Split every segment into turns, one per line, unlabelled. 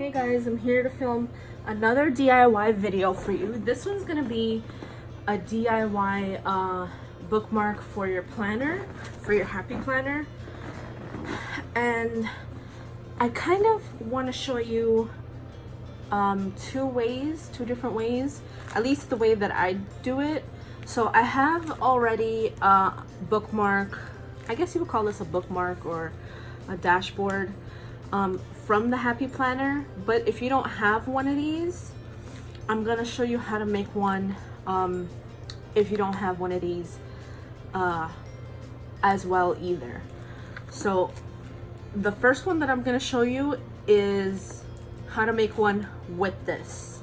Hey guys, I'm here to film another DIY video for you. This one's gonna be a DIY bookmark for your planner, for your happy planner. And I kind of want to show you two different ways, at least the way that I do it. So I have already a bookmark, I guess you would call this a bookmark or a dashboard from the Happy Planner. But if you don't have one of these, I'm gonna show you how to make one if you don't have one of these as well either. So the first one that I'm gonna show you is how to make one with this,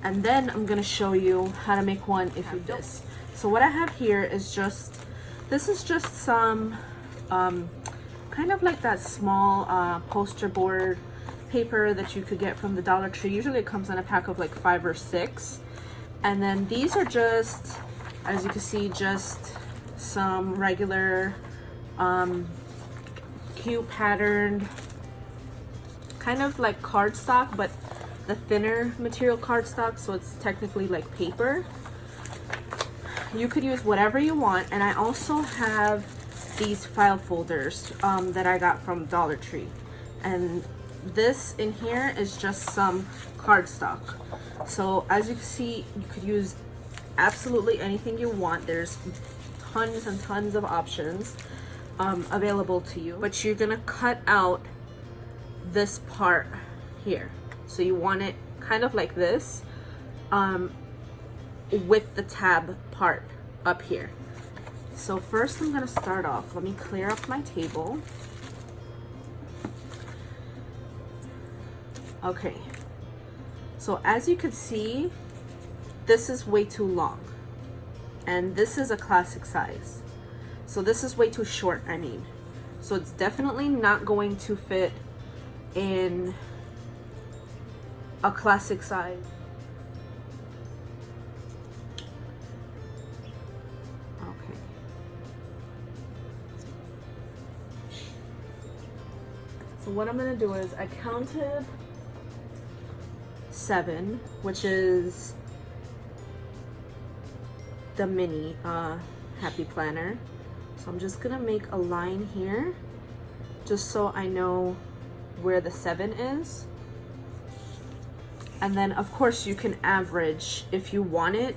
and then I'm gonna show you how to make one if you do this. So what I have here is this is just some kind of like that small poster board paper that you could get from the Dollar Tree. Usually it comes in a pack of like 5 or 6. And then these are just, as you can see, just some regular cute patterned, kind of like cardstock, but the thinner material cardstock, so it's technically like paper. You could use whatever you want. And I also have these file folders that I got from Dollar Tree, and this in here is just some cardstock. So as you can see, you could use absolutely anything you want. There's tons and tons of options available to you, but you're gonna cut out this part here. So you want it kind of like this with the tab part up here. So first I'm gonna start off, let me clear up my table. Okay, so as you can see, this is way too long, and this is a classic size. So this is way too short, I mean. So it's definitely not going to fit in a classic size. Okay. So what I'm gonna do is I counted 7, which is the mini Happy Planner. So I'm just gonna make a line here just so I know where the 7 is. And then of course you can average if you want it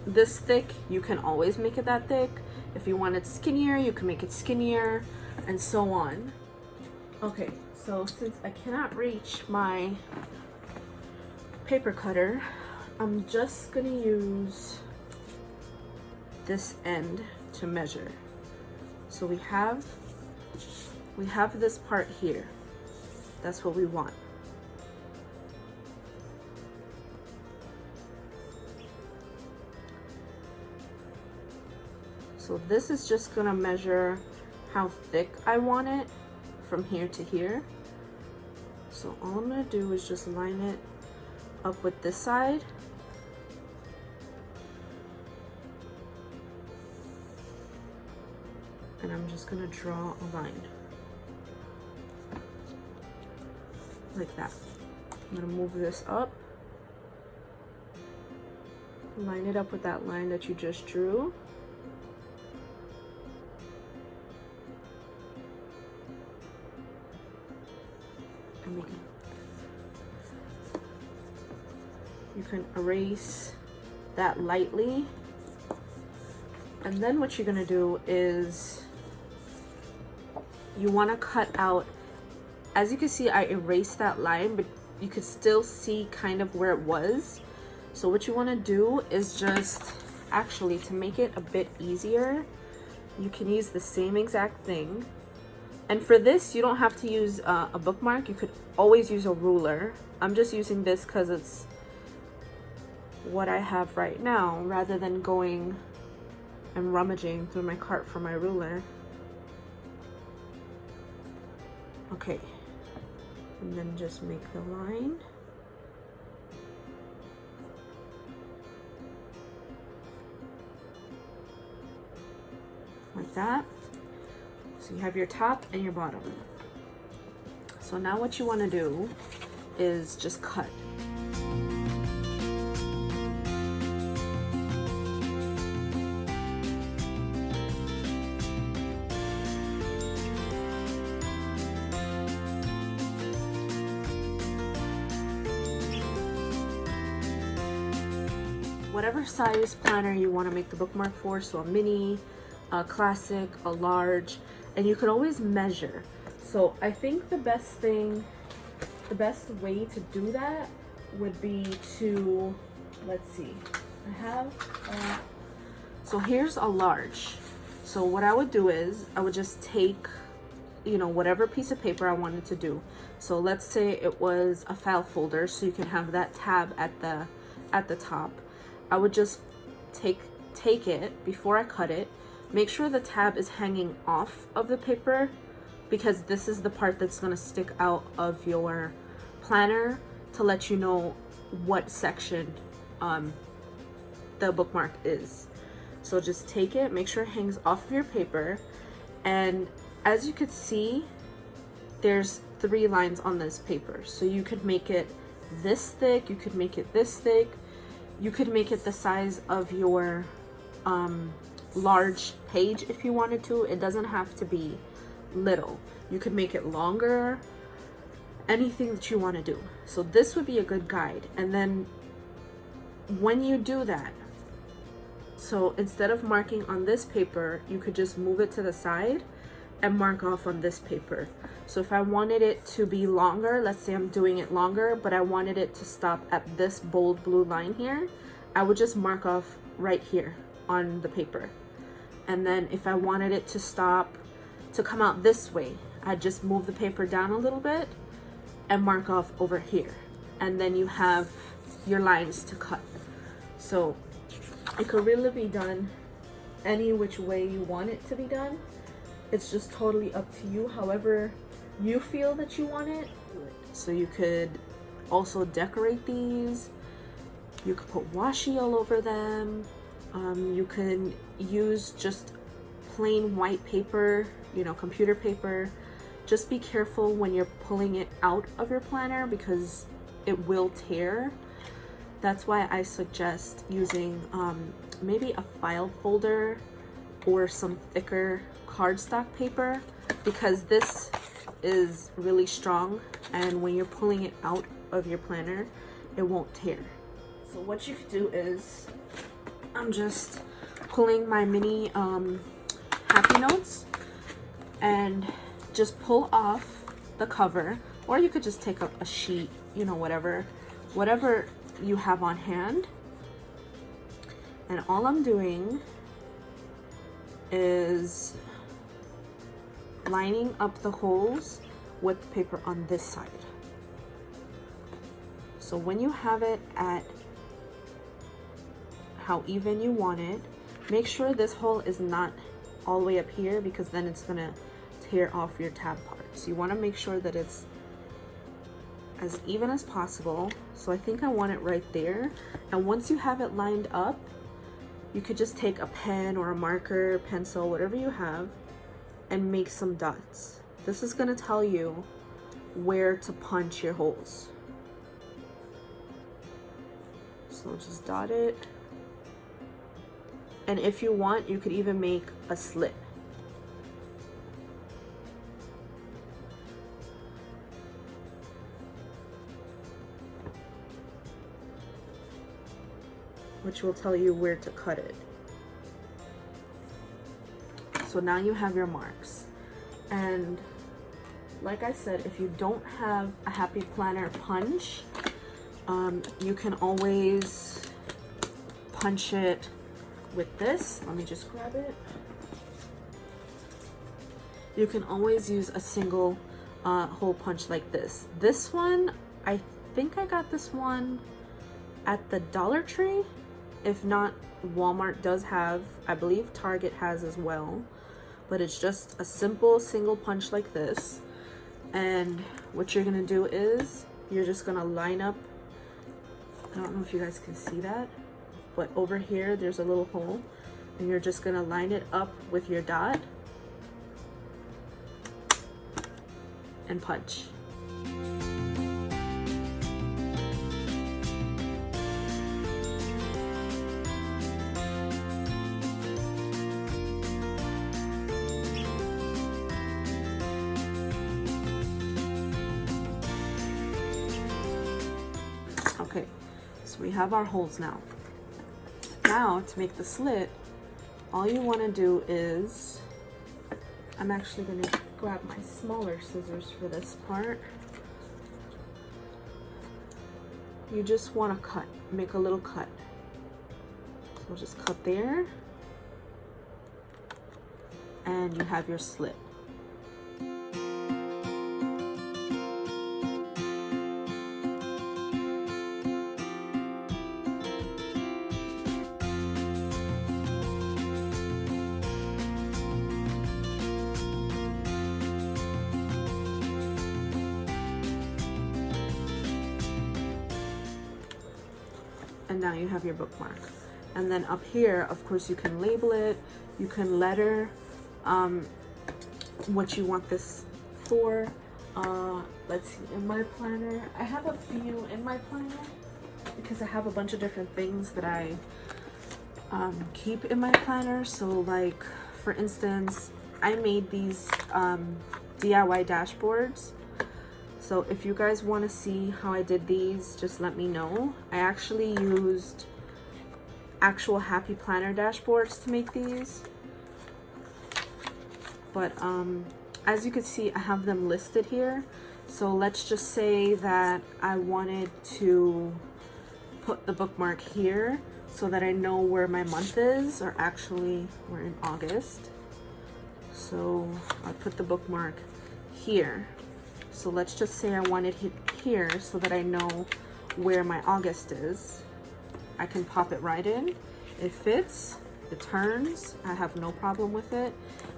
this thick, you can always make it that thick. If you want it skinnier, you can make it skinnier, and so on. Okay, so since I cannot reach my paper cutter, I'm just gonna use this end to measure. So we have this part here. That's what we want. So this is just gonna measure how thick I want it from here to here. So all I'm gonna do is just line it up with this side. And I'm just gonna draw a line. Like that. I'm gonna move this up. Line it up with that line that you just drew. And you can erase that lightly. And then what you're gonna do is you wanna cut out, as you can see, I erased that line, but you could still see kind of where it was. So what you wanna do is just, actually to make it a bit easier, you can use the same exact thing. And for this, you don't have to use a bookmark. You could always use a ruler. I'm just using this because it's what I have right now, rather than going and rummaging through my cart for my ruler. Okay, and then just make the line. Like that. So you have your top and your bottom. So So now what you want to do is just cut. Whatever size planner you want to make the bookmark for, so a mini, a classic, a large, and you can always measure. So I think the best way to do that would be to, let's see, I have, so here's a large. So what I would do is I would just take, you know, whatever piece of paper I wanted to do. So let's say it was a file folder, so you can have that tab at the top. I would just take it before I cut it, make sure the tab is hanging off of the paper, because this is the part that's going to stick out of your planner to let you know what section the bookmark is. So just take it, make sure it hangs off of your paper, and as you could see, there's 3 lines on this paper. So you could make it this thick, you could make it this thick, you could make it the size of your large page if you wanted to. It doesn't have to be little. You could make it longer, anything that you want to do. So this would be a good guide. And then when you do that, so instead of marking on this paper, you could just move it to the side and mark off on this paper. So if I wanted it to be longer, let's say I'm doing it longer, but I wanted it to stop at this bold blue line here, I would just mark off right here on the paper. And then if I wanted it to stop, to come out this way, I'd just move the paper down a little bit and mark off over here. And then you have your lines to cut. So it could really be done any which way you want it to be done. It's just totally up to you, however you feel that you want it. So you could also decorate these. You could put washi all over them. You can use just plain white paper, you know, computer paper. Just be careful when you're pulling it out of your planner because it will tear. That's why I suggest using maybe a file folder or some thicker cardstock paper, because this is really strong, and when you're pulling it out of your planner, it won't tear. So what you could do is, I'm just pulling my mini happy notes and just pull off the cover, or you could just take a sheet, you know, whatever you have on hand. And all I'm doing is lining up the holes with the paper on this side. So when you have it at how even you want it, make sure this hole is not all the way up here, because then it's gonna tear off your tab parts. You want to make sure that it's as even as possible. So I think I want it right there. And once you have it lined up, you could just take a pen or a marker, pencil, whatever you have, and make some dots. This is going to tell you where to punch your holes. So just dot it. And if you want, you could even make a slit. Which will tell you where to cut it. So now you have your marks. And like I said, if you don't have a Happy Planner punch, you can always punch it with this. Let me just grab it. You can always use a single hole punch like this. This one, I think I got this one at the Dollar Tree. If not, Walmart does have, I believe Target has as well, but it's just a simple single punch like this. And what you're gonna do is you're just gonna line up, I don't know if you guys can see that, but over here there's a little hole, and you're just gonna line it up with your dot and punch. Okay, so we have our holes now. Now to make the slit, all you want to do is, I'm actually going to grab my smaller scissors for this part. You just want to cut, make a little cut. So just cut there, and you have your slit. And now you have your bookmark. And then up here, of course, you can label it, you can letter what you want this for. Let's see, in my planner, I have a few in my planner because I have a bunch of different things that I keep in my planner. So like, for instance, I made these DIY dashboards. So if you guys want to see how I did these, just let me know. I actually used actual Happy Planner dashboards to make these. But as you can see, I have them listed here. So let's just say that I wanted to put the bookmark here so that I know where my month is, or actually we're in August. So I put the bookmark here. So let's just say I want it here so that I know where my August is. I can pop it right in. It fits, it turns, I have no problem with it.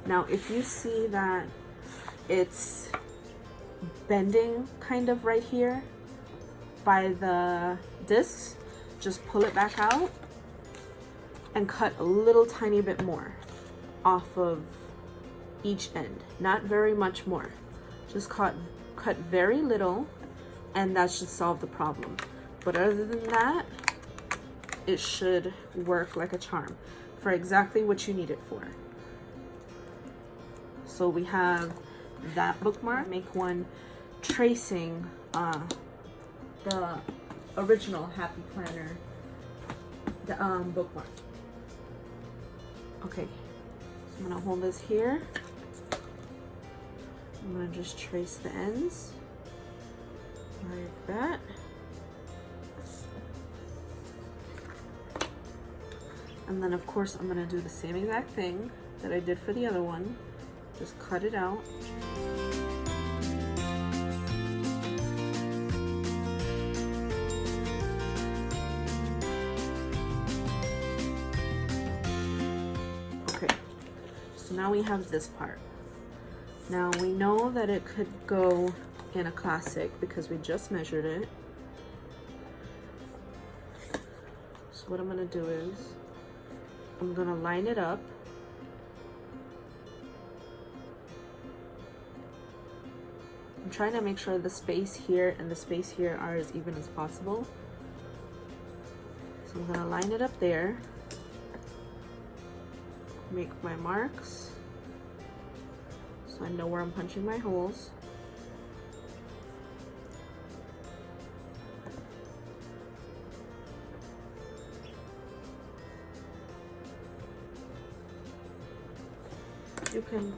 Now, if you see that it's bending kind of right here by the discs, just pull it back out and cut a little tiny bit more off of each end. Not very much more. Just cut very little, and that should solve the problem. But other than that, it should work like a charm for exactly what you need it for. So we have that bookmark. Make one tracing the original Happy Planner bookmark. Okay, so I'm gonna hold this here. I'm gonna just trace the ends like that. And then of course I'm gonna do the same exact thing that I did for the other one. Just cut it out. Okay, so now we have this part. Now we know that it could go in a classic because we just measured it. So what I'm gonna do is, I'm gonna line it up. I'm trying to make sure the space here and the space here are as even as possible. So I'm gonna line it up there. Make my marks, so I know where I'm punching my holes. You can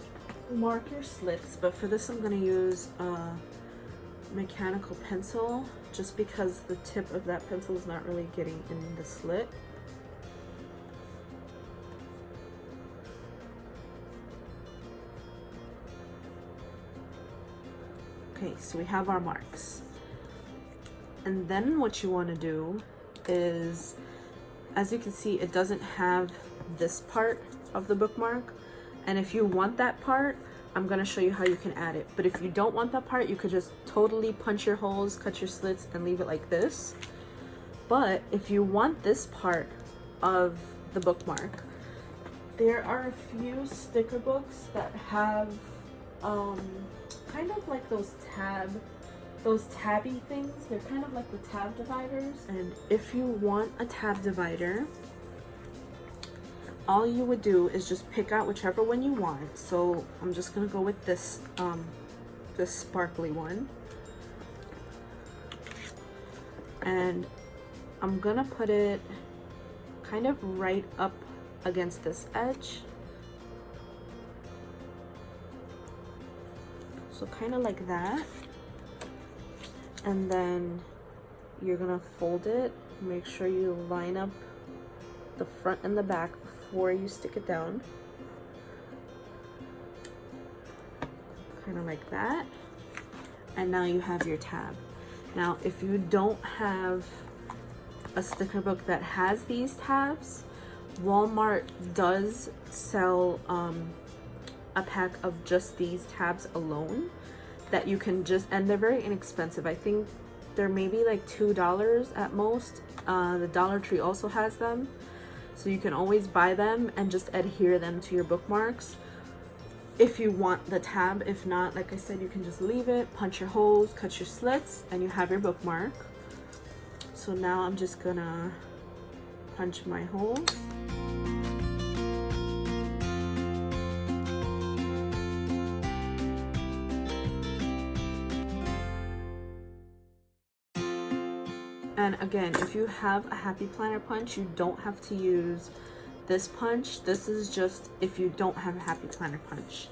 mark your slits, but for this I'm going to use a mechanical pencil just because the tip of that pencil is not really getting in the slit. Okay, so we have our marks. And then what you want to do is, as you can see, it doesn't have this part of the bookmark. And if you want that part, I'm going to show you how you can add it. But if you don't want that part, you could just totally punch your holes, cut your slits, and leave it like this. But if you want this part of the bookmark, there are a few sticker books that have kind of like those tab those tabby things. They're kind of like the tab dividers. And if you want a tab divider, all you would do is just pick out whichever one you want. So I'm just gonna go with this this sparkly one, and I'm gonna put it kind of right up against this edge. So kind of like that. And then you're gonna fold it. Make sure you line up the front and the back before you stick it down. Kind of like that. And now you have your tab. Now, if you don't have a sticker book that has these tabs, Walmart does sell a pack of just these tabs alone that you can just, and they're very inexpensive. I think they're maybe like $2 at most. The Dollar Tree also has them, so you can always buy them and just adhere them to your bookmarks if you want the tab. If not, like I said, you can just leave it, punch your holes, cut your slits, and you have your bookmark. So now I'm just gonna punch my holes. And again, if you have a Happy Planner punch, you don't have to use this punch. This is just if you don't have a Happy Planner punch.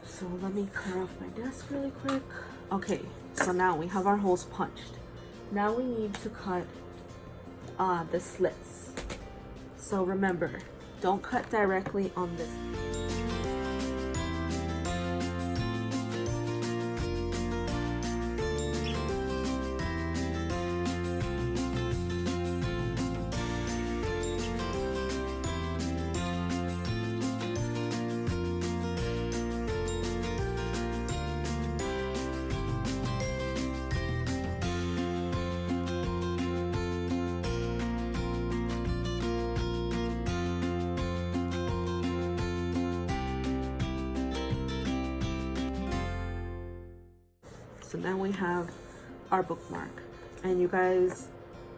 So let me clear off my desk really quick. Okay, so now we have our holes punched. Now we need to cut the slits. So remember, don't cut directly on this. So now we have our bookmark, and you guys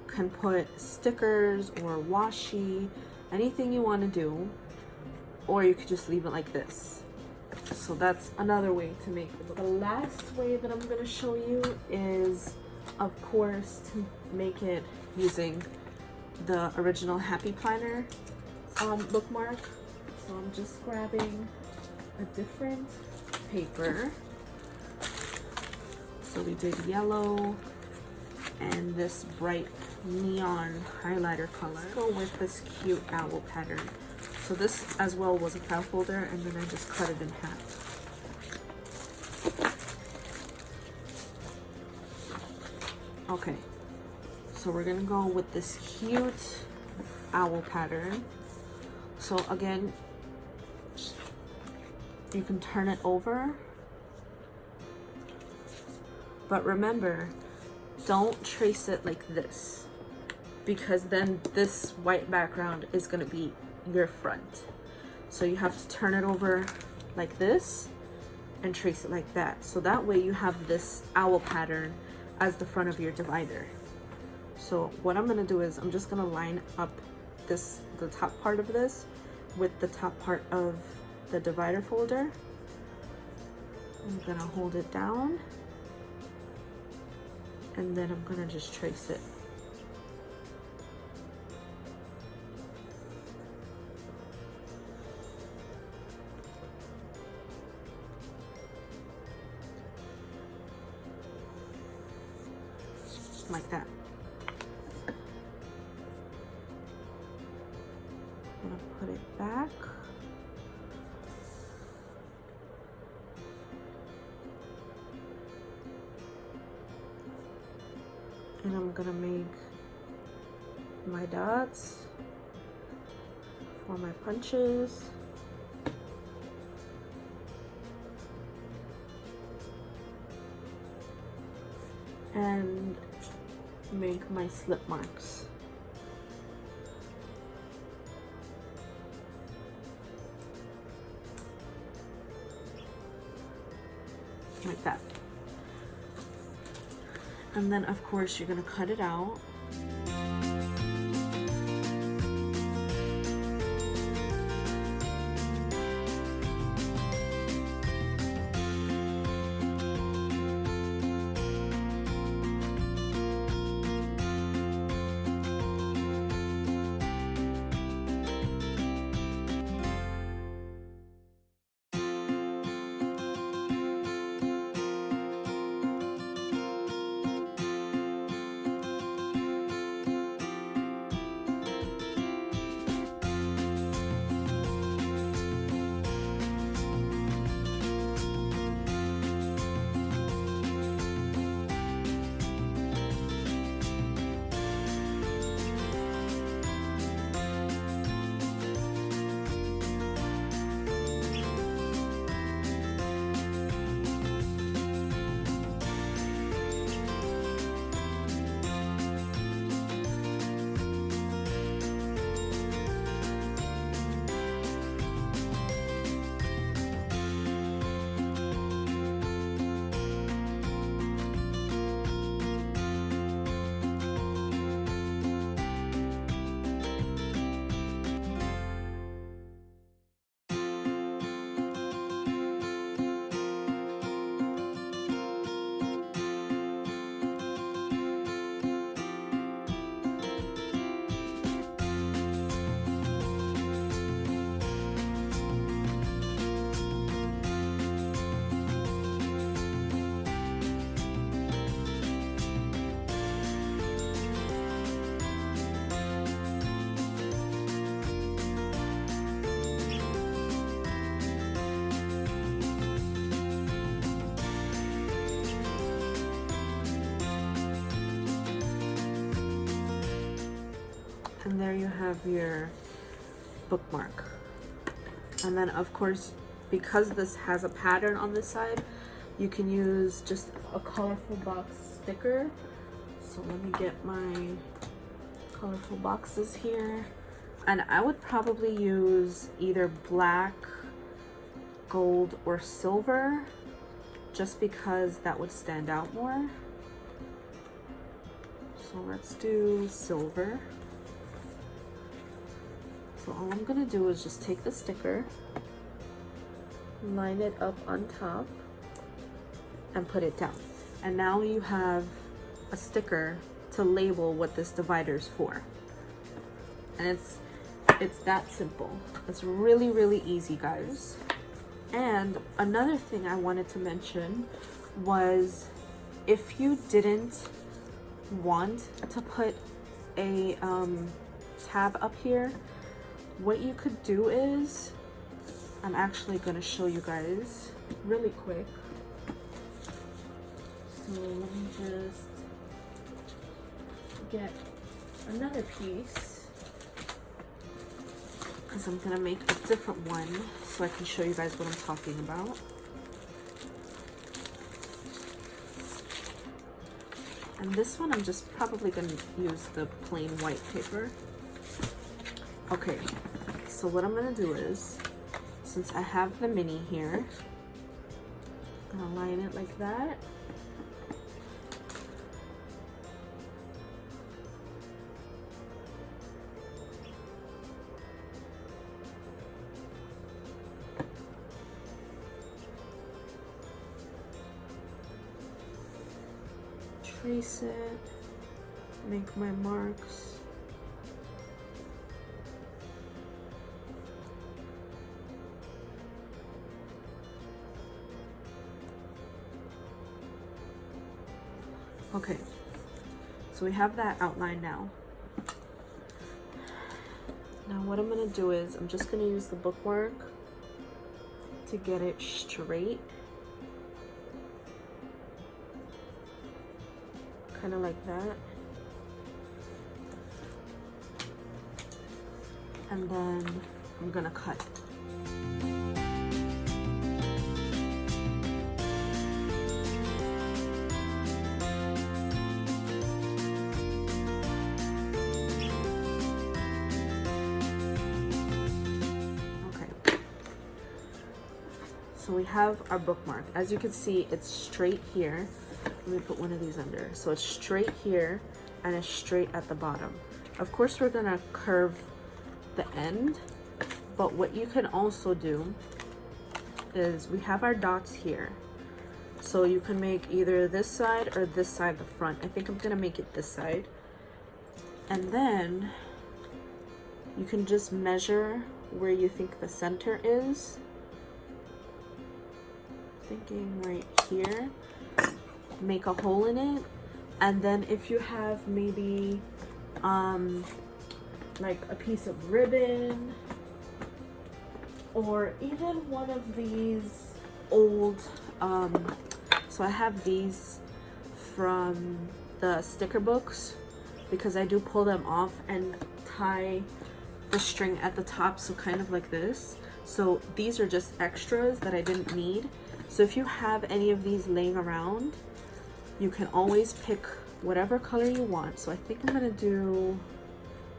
can put stickers or washi, anything you want to do, or you could just leave it like this. So that's another way to make it. The last way that I'm going to show you is, of course, to make it using the original Happy Planner bookmark. So I'm just grabbing a different paper. So we did yellow and this bright neon highlighter color. Let's go with this cute owl pattern. So this as well was a file folder, and then I just cut it in half. Okay, so we're gonna go with this cute owl pattern. So again, you can turn it over. But remember, don't trace it like this, because then this white background is going to be your front. So you have to turn it over like this and trace it like that. So that way you have this owl pattern as the front of your divider. So what I'm going to do is I'm just going to line up the top part of this with the top part of the divider folder. I'm going to hold it down, and then I'm gonna just trace it. Like that. I'm gonna put it back. And I'm gonna make my dots for my punches. And make my slip marks. Like that. And then of course you're gonna cut it out. And there you have your bookmark. And then of course, because this has a pattern on this side, you can use just a colorful box sticker. So let me get my colorful boxes here. And I would probably use either black, gold, or silver, just because that would stand out more. So let's do silver. So all I'm gonna do is just take the sticker, line it up on top, and put it down. And now you have a sticker to label what this divider is for. And it's that simple. It's really, really easy, guys. And another thing I wanted to mention was, if you didn't want to put a tab up here, what you could do is, I'm actually going to show you guys really quick. So let me just get another piece, because I'm going to make a different one so I can show you guys what I'm talking about. And this one I'm just probably going to use the plain white paper. Okay, so what I'm gonna do is, since I have the mini here, I'm gonna line it like that. Trace it, make my marks. Okay, so we have that outline now. Now what I'm gonna do is, I'm just gonna use the bookmark to get it straight. Kind of like that. And then I'm gonna cut. So we have our bookmark. As you can see, it's straight here. let me put one of these under. So it's straight here and it's straight at the bottom. Of course, we're gonna curve the end, but what you can also do is we have our dots here. So you can make either this side or this side the front. I think I'm gonna make it this side. And then you can just measure where you think the center is. Thinking right here. Make a hole in it. And then if you have maybe like a piece of ribbon, or even one of these old, so I have these from the sticker books, because I do pull them off and tie the string at the top, so kind of like this. So these are just extras that I didn't need. So if you have any of these laying around, you can always pick whatever color you want. So I think I'm gonna do,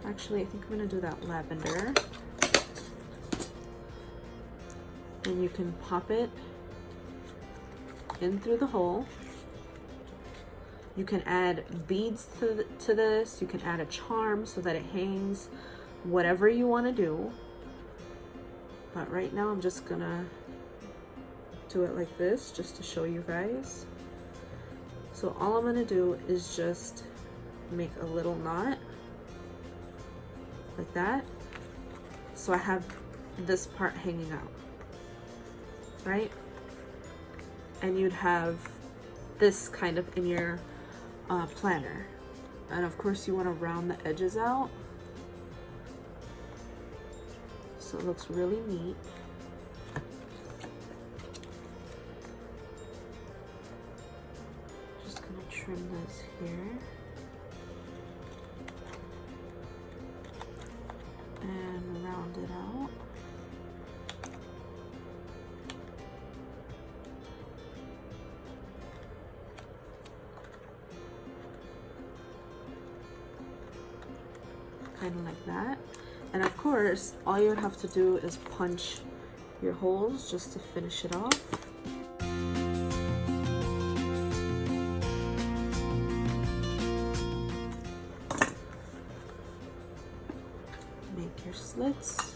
actually I think I'm gonna do that lavender. And you can pop it in through the hole. You can add beads to this. You can add a charm so that it hangs, whatever you want to do. But right now I'm just gonna do it like this just to show you guys. So all I'm gonna do is just make a little knot like that. So I have this part hanging out, right? And you'd have this kind of in your planner. And of course you want to round the edges out so it looks really neat. Just gonna trim this here and round it out. Kind of like that. And of course, all you would have to do is punch your holes just to finish it off. Make your slits.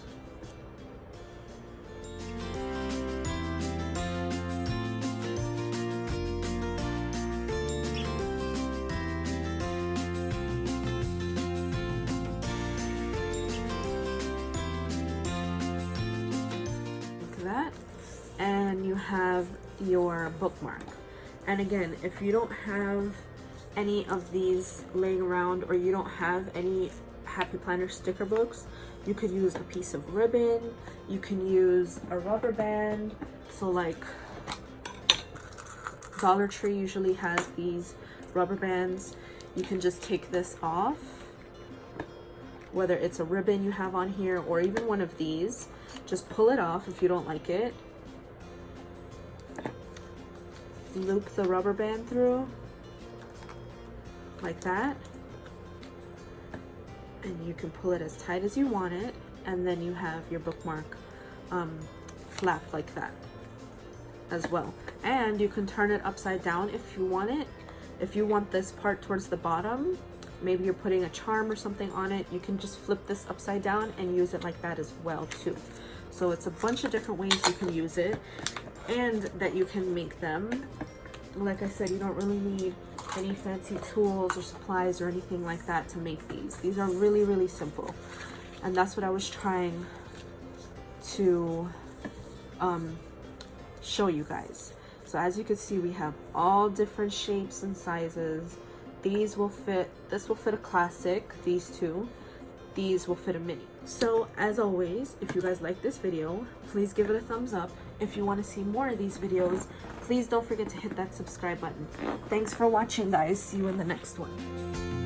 That, and you have your bookmark. And again, if you don't have any of these laying around, or you don't have any Happy Planner sticker books, you could use a piece of ribbon, you can use a rubber band. So like Dollar Tree usually has these rubber bands. You can just take this off, whether it's a ribbon you have on here or even one of these. Just pull it off if you don't like it. Loop the rubber band through like that. And you can pull it as tight as you want it. And then you have your bookmark flap like that as well. And you can turn it upside down if you want it. If you want this part towards the bottom, maybe you're putting a charm or something on it, you can just flip this upside down and use it like that as well too. So it's a bunch of different ways you can use it and that you can make them. Like I said, you don't really need any fancy tools or supplies or anything like that to make these. These are really, really simple. And that's what I was trying to show you guys. So as you can see, we have all different shapes and sizes. These will fit, this will fit a classic, these two. These will fit a mini. So as always, if you guys like this video, please give it a thumbs up. If you want to see more of these videos, please don't forget to hit that subscribe button. Thanks for watching, guys. See you in the next one.